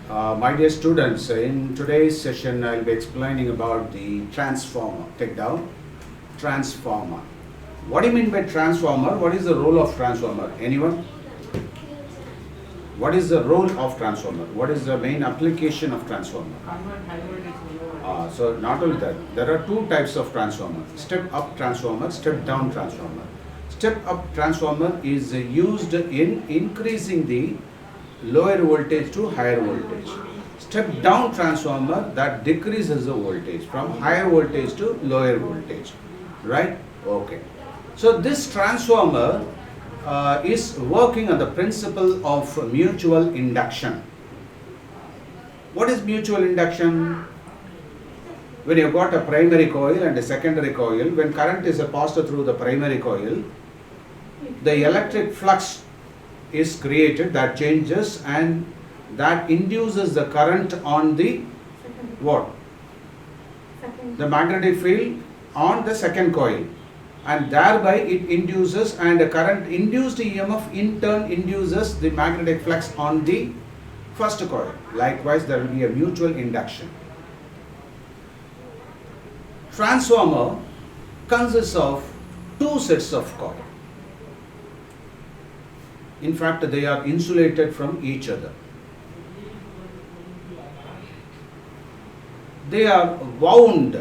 My dear students, in today's session I'll be explaining about the transformer. Take down transformer. What do you mean by transformer? What is the role of transformer? Anyone? What is the role of transformer? What is the main application of transformer? Convert high voltage to low voltage. So not only that, there are two types of transformer. Step up transformer, step down transformer. Step up transformer is used in increasing the lower voltage to higher voltage. Step down transformer that decreases the voltage from higher voltage to lower voltage. Right? Okay. So this transformer is working on the principle of mutual induction. What is mutual induction? When you got a primary coil and a secondary coil, when current is passed through the primary coil, the electric flux is created that changes and that induces the current on the what? The magnetic field on the second coil, and thereby it induces, and the current induced EMF in turn induces the magnetic flux on the first coil. Likewise, there will be a mutual induction. Transformer consists of two sets of coil. In fact, they are insulated from each other. They are wound.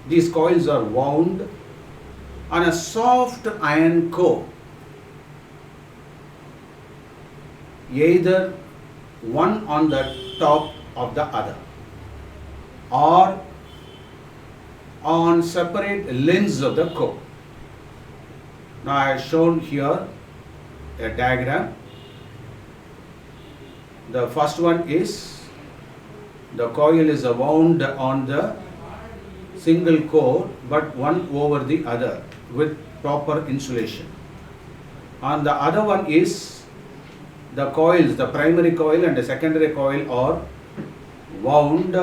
These coils are wound on a soft iron core. Either one on the top of the other, or on separate limbs of the core. Now I have shown here a diagram. The first one is the coil is wound on the single core but one over the other with proper insulation. And the other one is the coils, the primary coil and the secondary coil are wound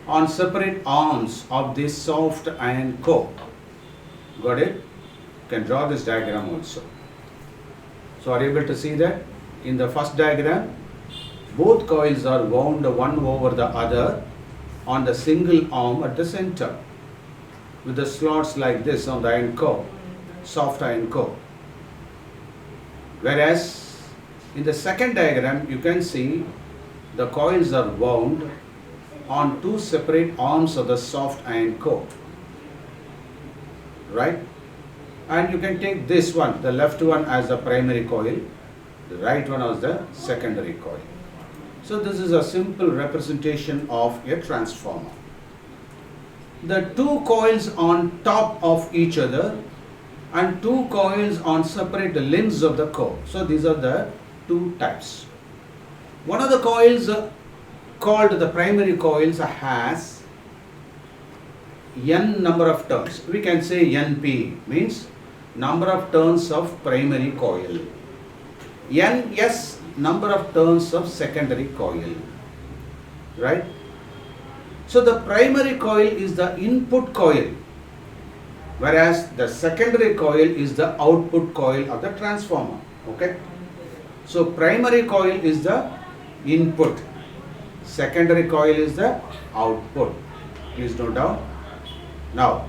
on separate arms of this soft iron core. Got it? You can draw this diagram also. So are you able to see that? In the first diagram, both coils are wound one over the other on the single arm at the center with the slots like this on the iron core, soft iron core. Whereas in the second diagram, you can see the coils are wound on two separate arms of the soft iron core. Right? And you can take this one, the left one as the primary coil, the right one as the secondary coil. So this is a simple representation of a transformer. The two coils on top of each other and two coils on separate limbs of the core. So these are the two types. One of the coils called the primary coils has n number of turns. We can say NP means number of turns of primary coil. NS number of turns of secondary coil. Right? So the primary coil is the input coil, whereas the secondary coil is the output coil of the transformer. Okay? So primary coil is the input, secondary coil is the output. Please note down. Now,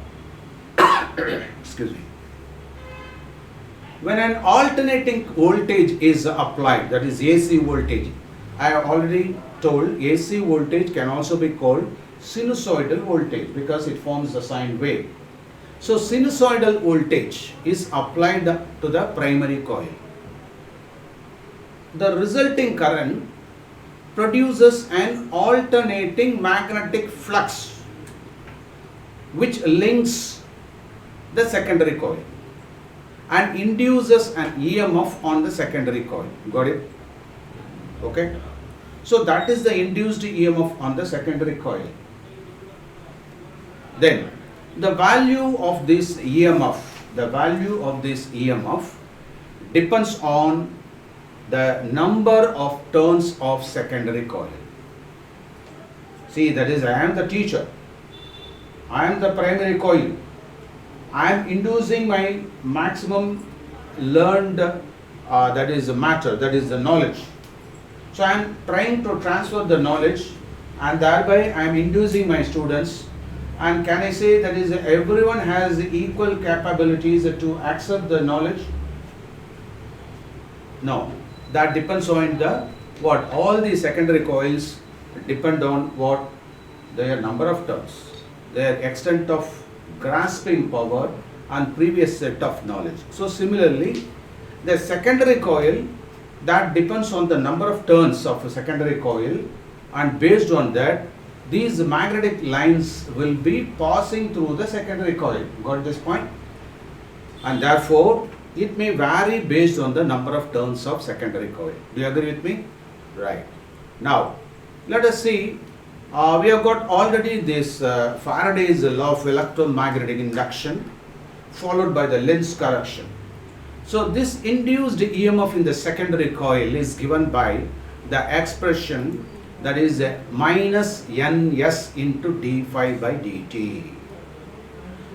excuse me. When an alternating voltage is applied, that is AC voltage, I have already told AC voltage can also be called sinusoidal voltage because it forms the sine wave. So sinusoidal voltage is applied to the primary coil. The resulting current produces an alternating magnetic flux which links the secondary coil and induces an EMF on the secondary coil. Got it? Okay? So that is the induced EMF on the secondary coil. Then the value of this EMF, depends on the number of turns of secondary coil. See, that is, I am the teacher, I am the primary coil, I am inducing my maximum learned that is the matter, that is the knowledge. So I am trying to transfer the knowledge, and thereby I am inducing my students. And can I say that is everyone has equal capabilities to accept the knowledge? No, that depends on the what all the secondary coils depend on what their number of turns, their extent of grasping power and previous set of knowledge. So similarly, the secondary coil, that depends on the number of turns of a secondary coil, and based on that these magnetic lines will be passing through the secondary coil. Got this point? And therefore it may vary based on the number of turns of secondary coil. Do you agree with me? Right. Now let us see, we have got already this Faraday's law of electromagnetic induction followed by the Lenz correction. So this induced EMF in the secondary coil is given by the expression that is minus Ns into d phi by dt.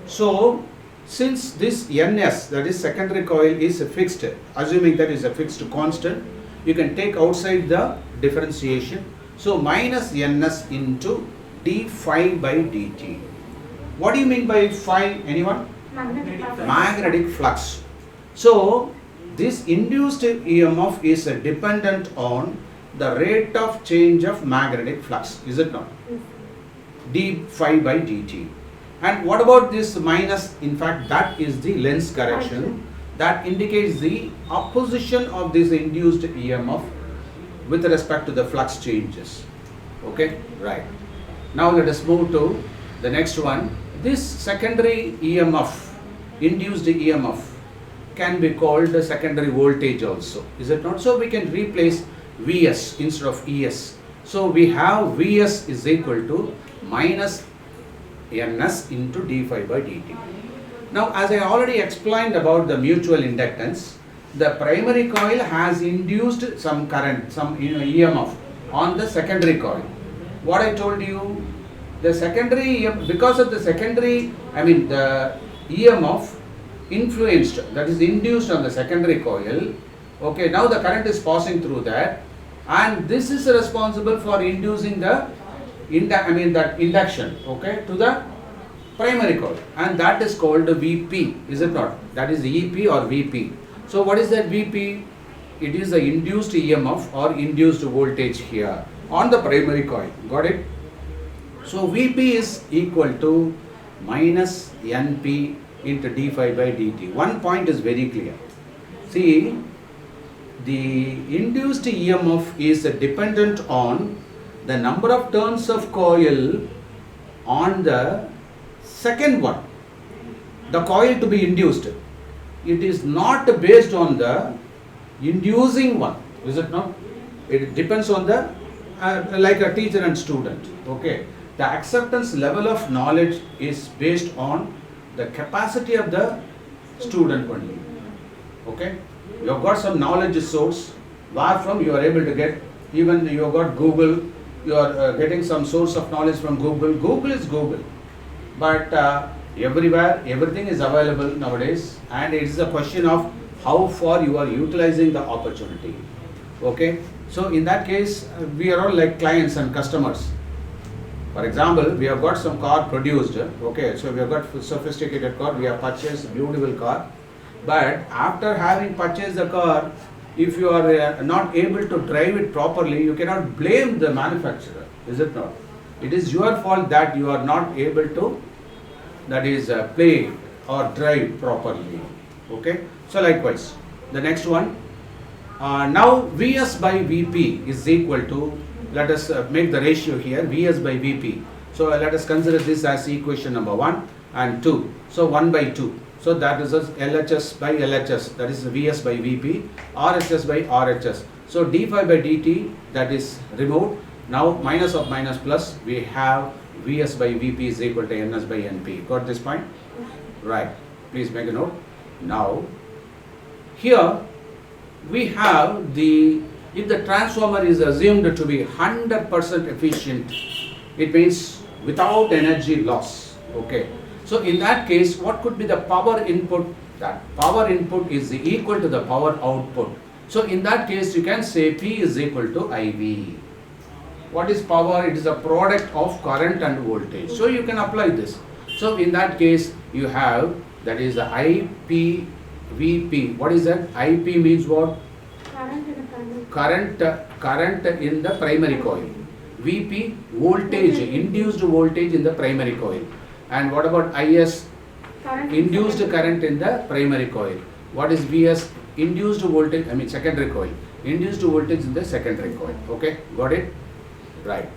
So since this Ns, that is secondary coil, is fixed, assuming that is a fixed constant, you can take outside the differentiation. So minus Ns into d phi by dt. What do you mean by phi? Anyone? Magnetic flux. So this induced EMF is dependent on the rate of change of magnetic flux, is it not? D phi by dt. And what about this minus? In fact, that is the Lenz correction that indicates the opposition of this induced EMF with respect to the flux changes. Okay, right. Now let us move to the next one. This secondary EMF, induced EMF, can be called the secondary voltage also, is it not? So we can replace Vs instead of Es. So we have Vs is equal to minus Ns into d phi by dt. Now as I already explained about the mutual inductance, the primary coil has induced some current, some EMF on the secondary coil. What I told you, the secondary, because of the secondary, the EMF influenced, that is induced on the secondary coil. Okay, now the current is passing through that, and this is responsible for inducing the that induction, okay, to the primary coil, and that is called Vp, is it not? That is EP or Vp. So what is that Vp? It is the induced EMF or induced voltage here on the primary coil. Got it? So Vp is equal to minus Np into d phi by dt. One point is very clear. See, the induced EMF is dependent on the number of turns of coil on the second one, the coil to be induced. It is not based on the inducing one, is it not? It depends on the like a teacher and student. Okay, the acceptance level of knowledge is based on the capacity of the student only. Okay, you have got some knowledge source where from you are able to get, even you have got Google, you are getting some source of knowledge from Google. Google is Google, but everywhere everything is available nowadays, and it is a question of how far you are utilizing the opportunity. Okay, so in that case we are all like clients and customers. For example, we have got some car produced, okay, so we have got sophisticated car, we have purchased beautiful car, but after having purchased the car, if you are not able to drive it properly, you cannot blame the manufacturer, is it not? It is your fault that you are not able to, that is play or drive properly. Okay, so likewise the next one, now Vs by Vp is equal to, let us make the ratio here, Vs by Vp. So let us consider this as equation number 1 and 2. So 1 by 2. So that is LHS by LHS, that is Vs by Vp, RHS by RHS. So d phi by dt, that is removed. Now minus of minus plus, we have Vs by Vp is equal to Ns by Np. Got this point? Right. Please make a note. Now here we have the, if the transformer is assumed to be 100% efficient, it means without energy loss. Okay. So in that case, what could be the power input? That power input is equal to the power output. So in that case, you can say P is equal to IV. What is power? It is a product of current and voltage. So you can apply this. So in that case, you have, that is the IP VP. What is that? IP means what? Current in the primary. Current in the primary coil. VP, voltage, induced voltage in the primary coil. And what about IS? Current Induced current in the primary coil. What is VS? Induced voltage, secondary coil. Induced voltage in the secondary coil. Okay, got it? Right.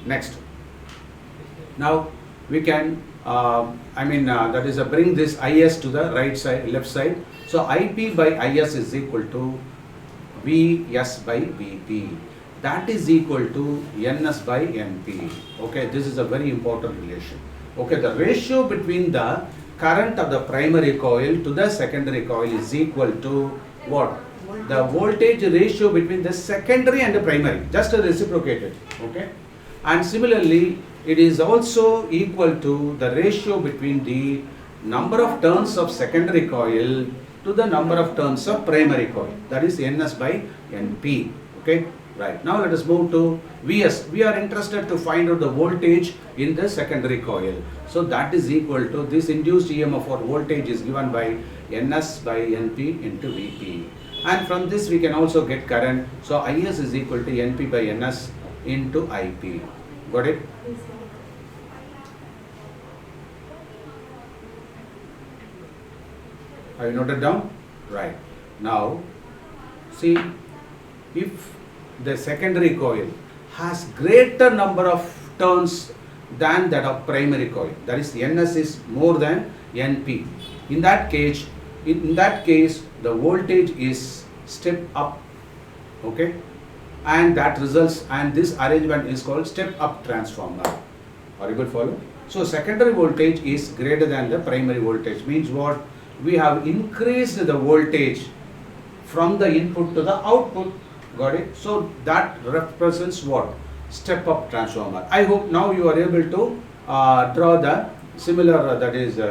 Next. Now we can, that is bring this IS to the right side, left side. So IP by IS is equal to VS by VP. That is equal to NS by NP. Okay, this is a very important relation. Okay, the ratio between the current of the primary coil to the secondary coil is equal to what? The voltage ratio between the secondary and the primary, just reciprocated. Okay, and similarly, it is also equal to the ratio between the number of turns of secondary coil to the number of turns of primary coil. That is NS by NP. Okay. Right, now let us move to VS. We are interested to find out the voltage in the secondary coil. So that is equal to this induced EMF or voltage is given by NS by NP into VP. And from this we can also get current. So IS is equal to NP by NS into IP. Got it? Yes, sir. Have you noted down? Right. Now, see, if the secondary coil has greater number of turns than that of primary coil, that is NS is more than NP. In that case, the voltage is step up. Okay, and that results, and this arrangement is called step up transformer. Are you able to follow? So secondary voltage is greater than the primary voltage, means what? We have increased the voltage from the input to the output. Got it? So that represents what? Step up transformer. I hope now you are able to draw the similar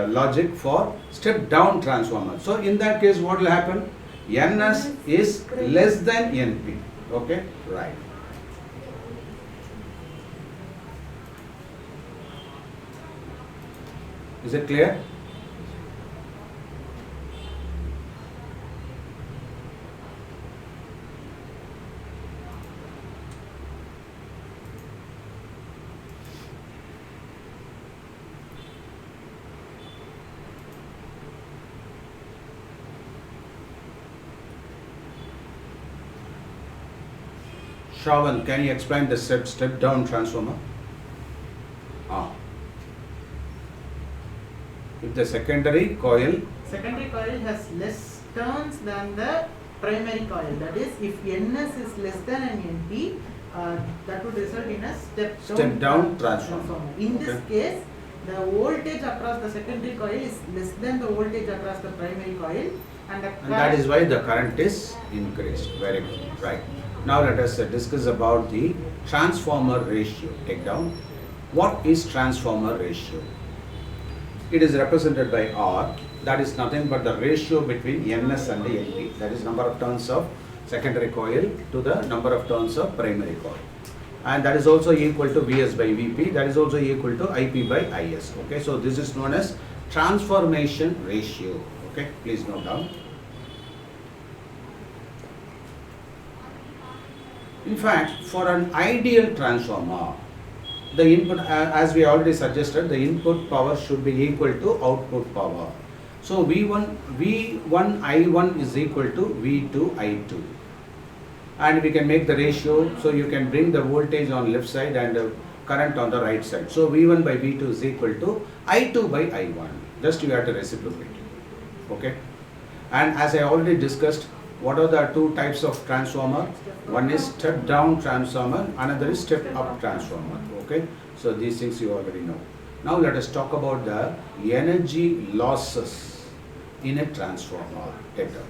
logic for step down transformer. So in that case, what will happen? NS is less than NP. Okay, right. Is it clear? Shravan, can you explain the step down transformer? If the secondary coil has less turns than the primary coil. That is, if NS is less than an NP, that would result in a step down transformer. In this case, the voltage across the secondary coil is less than the voltage across the primary coil, and that is why the current is increased. Very good. Right. Now let us discuss about the transformer ratio. Take down. What is transformer ratio? It is represented by R. That is nothing but the ratio between NS and the NP. That is number of turns of secondary coil to the number of turns of primary coil. And that is also equal to VS by VP. That is also equal to IP by IS. Okay, so this is known as transformation ratio. Okay, please note down. In fact, for an ideal transformer, the input, as we already suggested, the input power should be equal to output power. So V1 I1 is equal to V2 I2. And we can make the ratio, so you can bring the voltage on left side and the current on the right side. So V1 by V2 is equal to I2 by I1. Just you have to reciprocate. Okay. And as I already discussed, what are the two types of transformer? One is step down transformer, another is step up transformer. Okay, so these things you already know. Now let us talk about the energy losses in a transformer. Take that.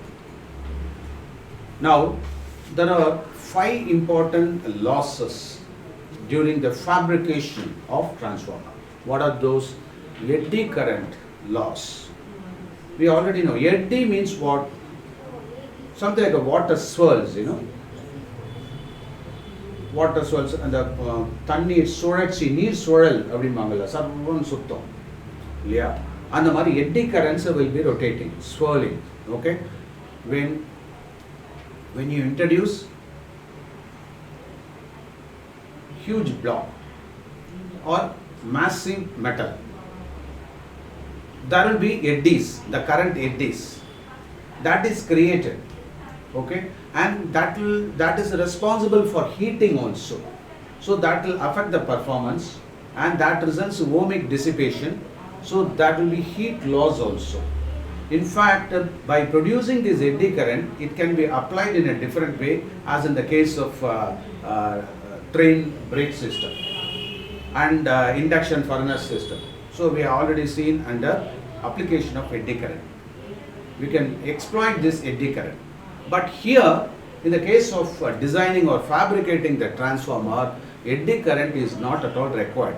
Now there are 5 important losses during the fabrication of transformer. What are those? Eddy current loss. We already know. Eddy means what? something like a water swirls, you know. Water swirls and the தண்ணீர் சுழற்சி நீர் சுழல் அப்படிம்பாங்கல்ல சர்வம் சுத்தம் இல்லையா அந்த மாதிரி eddy currents will be rotating, swirling. Okay, when you introduce huge block or massive metal, there will be eddies, the current eddies that is created. Okay, and that is responsible for heating also, so that will affect the performance and that results in ohmic dissipation, so that will be heat loss also. In fact, by producing this eddy current, it can be applied in a different way, as in the case of train brake system and induction furnace system. So we have already seen under application of eddy current, we can exploit this eddy current. But here, in the case of designing or fabricating the transformer, eddy current is not at all required.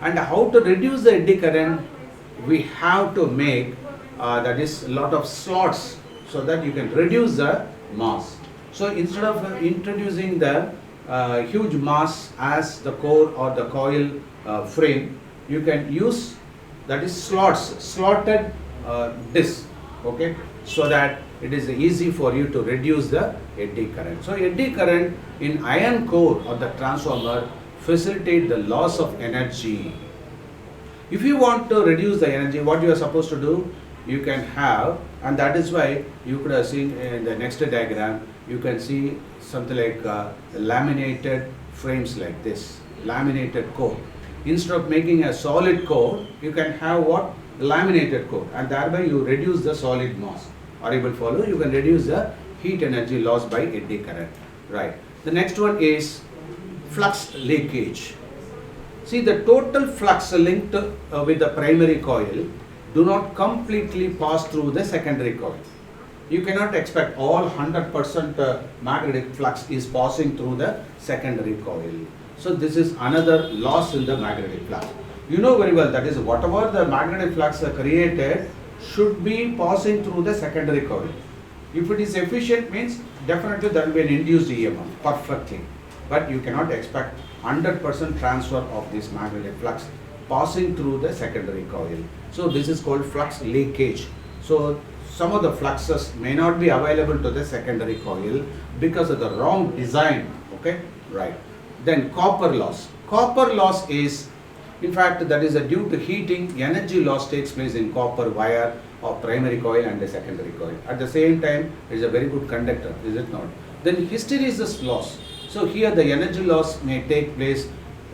And how to reduce the eddy current? We have to make that is a lot of slots, so that you can reduce the mass. So instead of introducing the huge mass as the core or the coil frame, you can use that is slotted disc. Okay, so that it is easy for you to reduce the eddy current. So eddy current in iron core of the transformer facilitate the loss of energy. If you want to reduce the energy, what you are supposed to do? You can have, and that is why you could have seen in the next diagram, you can see something like laminated frames like this, laminated core. Instead of making a solid core, you can have what? Laminated core, and thereby you reduce the solid mass. Are you able to follow? You can reduce the heat energy loss by eddy current. Right. The next one is flux leakage. See, the total flux linked with the primary coil do not completely pass through the secondary coil. You cannot expect all 100% magnetic flux is passing through the secondary coil. So this is another loss in the magnetic flux. You know very well, that is whatever the magnetic flux are created should be passing through the secondary coil. If it is efficient, means definitely there will be an induced EMF perfectly. But you cannot expect 100% transfer of this magnetic flux passing through the secondary coil. So this is called flux leakage. So some of the fluxes may not be available to the secondary coil because of the wrong design. Okay, right. Then copper loss. Copper loss is, in fact, that is due to heating, energy loss takes place in copper wire of primary coil and the secondary coil. At the same time, it is a very good conductor, is it not? Then hysteresis loss. So here the energy loss may take place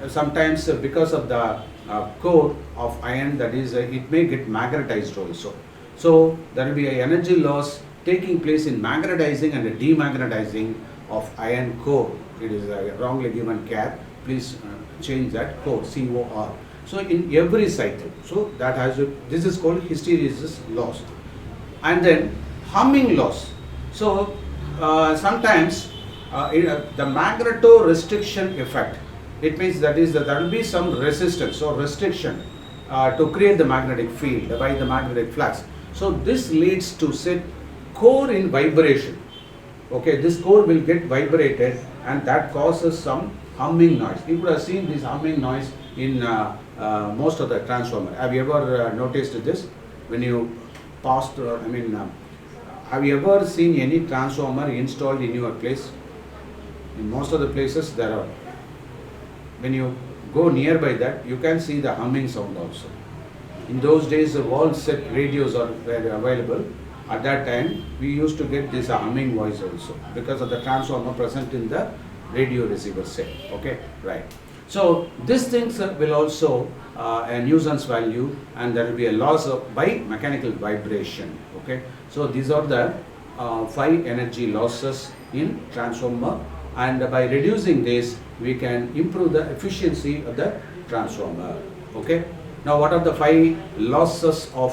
sometimes because of the core of iron, that is it may get magnetized also. So there will be an energy loss taking place in magnetizing and demagnetizing of iron core. It is a wrongly given cap. Please change that core, COR. So in every cycle, so that has this is called hysteresis loss. And then humming loss. So sometimes the magneto restriction effect, it means that is that there will be some resistance or restriction to create the magnetic field by the magnetic flux. So this leads to set core in vibration. Okay, this core will get vibrated and that causes some humming noise. You could have seen this humming noise in most of the transformer. Have you ever noticed this? When you passed, have you ever seen any transformer installed in your place? In most of the places there are. When you go nearby that, you can see the humming sound also. In those days, the wall set radios were available. At that time, we used to get this humming voice also because of the transformer present in the radio receiver set. Okay, right. So these things will also a nuisance value, and there will be a loss by mechanical vibration. Okay, so these are the 5 energy losses in transformer, and by reducing this, we can improve the efficiency of the transformer. Okay. Now, what are the 5 losses of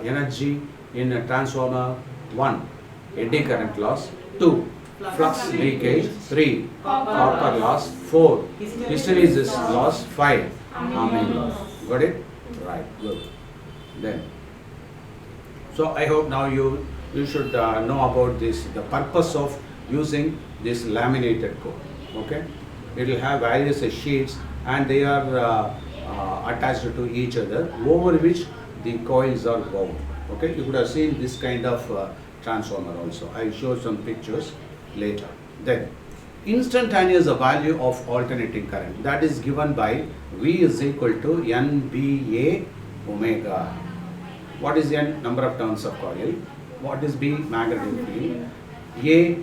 energy in a transformer? 1. Eddy current loss. 2. Flux leakage. 3. Copper loss. 4. Hysteresis loss. 5. Humming loss. Got it? Right. Good. Then, so I hope now you you should know about this, the purpose of using this laminated core. Okay, it will have various sheets and they are attached to each other, over which the coils are wound. Okay, you could have seen this kind of transformer also. I will show some pictures later. Then instantaneous value of alternating current, that is given by V is equal to NBA omega. What is N? Number of turns of coil. What is B? Magnetic field. A,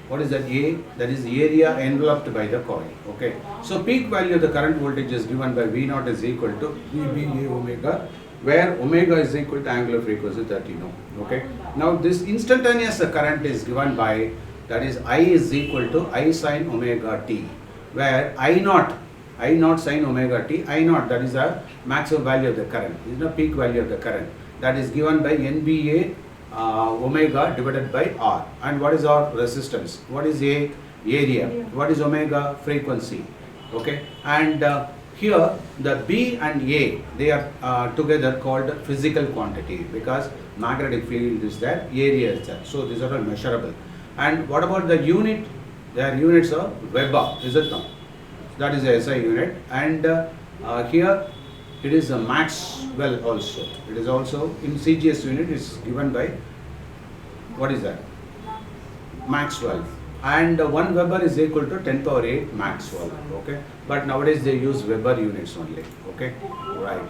what is that A? That is the area enveloped by the coil. Okay. So peak value of the current voltage is given by V naught is equal to VBA omega, where omega is equal to angular frequency that you know. Okay. Now this instantaneous current is given by, that is I is equal to I sin omega t, where I naught sin omega t, I naught, that is the maximum value of the current, is the peak value of the current, that is given by NBA omega divided by R. And what is our resistance? What is A? Area. What is omega? Frequency. Okay. And here the B and A, they are together called physical quantity, because magnetic field is there, area is there. So these are all measurable. And what about the unit? Their units are Weber, is it not? That is a SI unit. And here it is a Maxwell also. It is also in CGS unit is given by, what is that? Maxwell. And 1 Weber is equal to 10 power 8 Maxwell. Okay. But nowadays they use Weber units only. Okay. Right.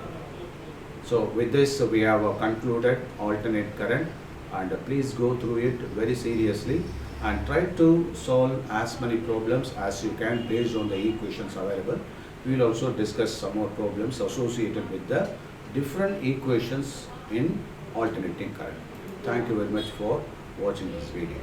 So with this we have concluded alternate current, and please go through it very seriously and try to solve as many problems as you can based on the equations available. We will also discuss some more problems associated with the different equations in alternating current. Thank you very much for watching this video.